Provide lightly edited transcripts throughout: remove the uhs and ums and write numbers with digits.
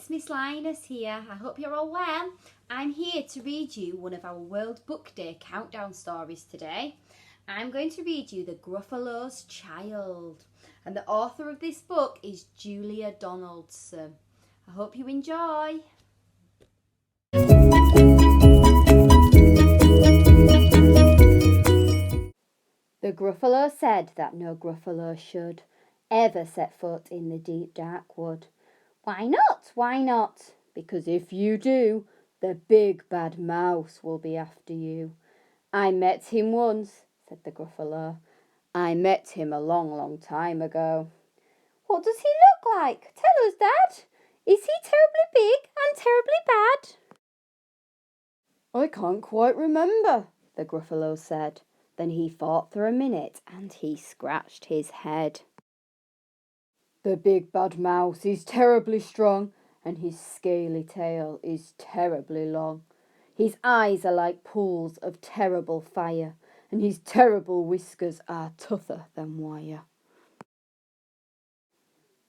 it's Miss Linus here. I hope you're all well. I'm here to read you one of our World Book Day countdown stories today. I'm going to read you The Gruffalo's Child, and the author of this book is Julia Donaldson. I hope you enjoy. The Gruffalo said that no Gruffalo should ever set foot in the deep dark wood. Why not? Why not? Because if you do, the big bad mouse will be after you. I met him once, said the Gruffalo. I met him a long, long time ago. What does he look like? Tell us, Dad. Is he terribly big and terribly bad? I can't quite remember, the Gruffalo said. Then he thought for a minute and he scratched his head. The big bad mouse is terribly strong, and his scaly tail is terribly long. His eyes are like pools of terrible fire, and his terrible whiskers are tougher than wire.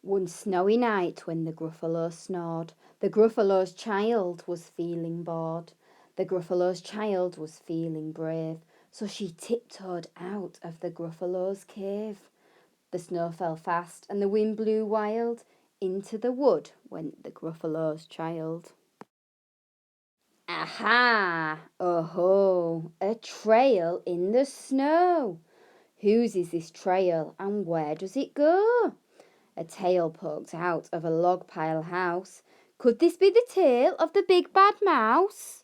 One snowy night when the Gruffalo snored, the Gruffalo's child was feeling bored. The Gruffalo's child was feeling brave, so she tiptoed out of the Gruffalo's cave. The snow fell fast and the wind blew wild. Into the wood went the Gruffalo's child. Aha! Oh-ho! A trail in the snow! Whose is this trail and where does it go? A tail poked out of a log pile house. Could this be the tail of the big bad mouse?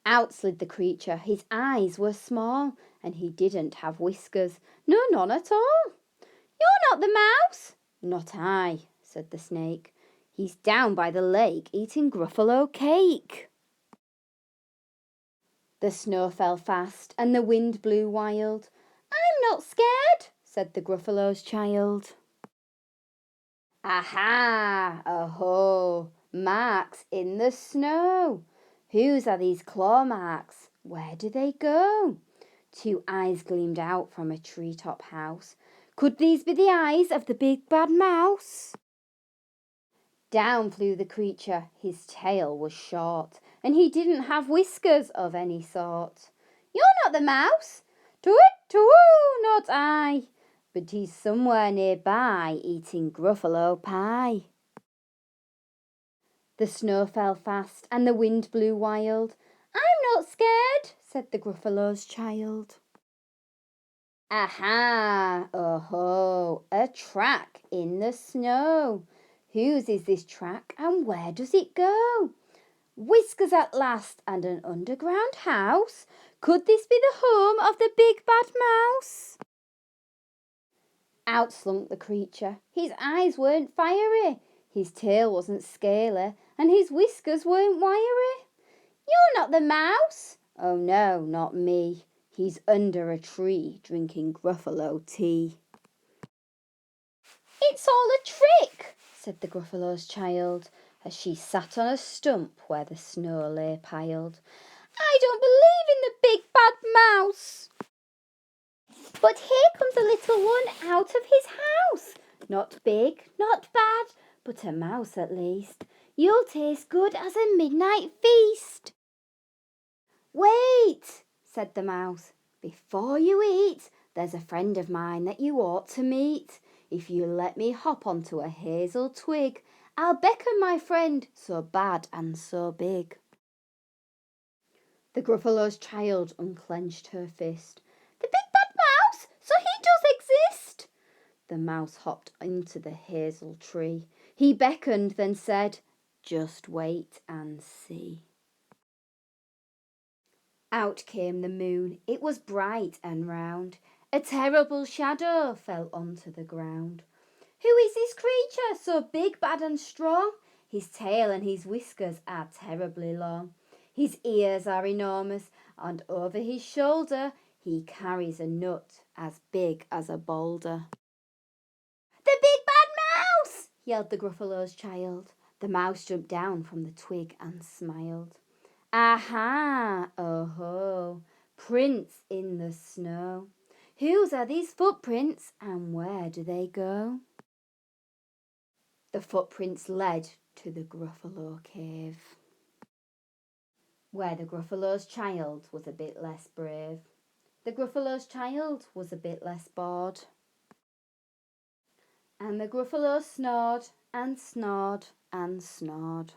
Out slid the creature. His eyes were small, and he didn't have whiskers. No, none at all. You're not the mouse. Not I, said the snake. He's down by the lake eating Gruffalo cake. The snow fell fast and the wind blew wild. I'm not scared, said the Gruffalo's child. Aha! Oh-ho! Marks in the snow. Whose are these claw marks? Where do they go? Two eyes gleamed out from a treetop house. Could these be the eyes of the big bad mouse? Down flew the creature. His tail was short, and he didn't have whiskers of any sort. You're not the mouse. Too-woo, not I. But he's somewhere nearby eating Gruffalo pie. The snow fell fast and the wind blew wild. I'm not scared, said the Gruffalo's child. Aha! Oh-ho! A track in the snow. Whose is this track and where does it go? Whiskers at last and an underground house. Could this be the home of the big bad mouse? Out slunk the creature. His eyes weren't fiery, his tail wasn't scaly, and his whiskers weren't wiry. You're not the mouse. Oh no, not me. He's under a tree drinking Gruffalo tea. It's all a trick, said the Gruffalo's child, as she sat on a stump where the snow lay piled. I don't believe in the big bad mouse. But here comes a little one out of his house. Not big, not bad, but a mouse at least. You'll taste good as a midnight feast. Wait, said the mouse. Before you eat, there's a friend of mine that you ought to meet. If you let me hop onto a hazel twig, I'll beckon my friend so bad and so big. The Gruffalo's child unclenched her fist. The big bad mouse, so he does exist. The mouse hopped into the hazel tree. He beckoned, then said, just wait and see. Out came the moon. It was bright and round. A terrible shadow fell onto the ground. Who is this creature so big, bad and strong? His tail and his whiskers are terribly long. His ears are enormous, and over his shoulder he carries a nut as big as a boulder. The big bad mouse! Yelled the Gruffalo's child. The mouse jumped down from the twig and smiled. Aha! Oh-ho! Prints in the snow. Whose are these footprints and where do they go? The footprints led to the Gruffalo cave, where the Gruffalo's child was a bit less brave. The Gruffalo's child was a bit less bored. And the Gruffalo snored and snored and snored.